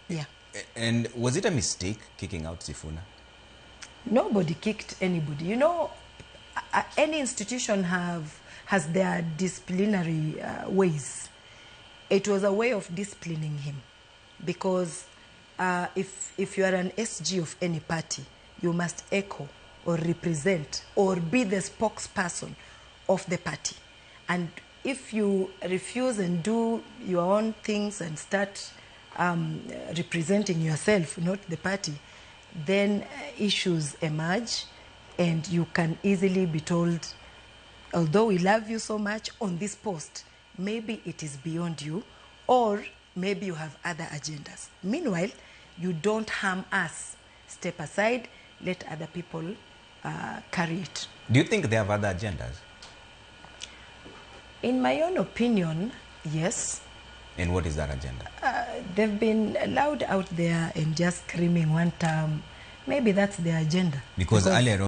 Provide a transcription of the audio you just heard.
Yeah. And was it a mistake kicking out Sifuna? Nobody kicked anybody. You know, any institution has their disciplinary ways. It was a way of disciplining him, because if you are an SG of any party, you must echo or represent or be the spokesperson of the party. And if you refuse and do your own things and start representing yourself, not the party, then issues emerge, and you can easily be told, although we love you so much on this post, maybe it is beyond you, or maybe you have other agendas. Meanwhile, you don't harm us. Step aside, let other people carry it. Do you think they have other agendas? In my own opinion, yes. And what is that agenda? They've been loud out there and just screaming one term. Maybe that's their agenda. Because earlier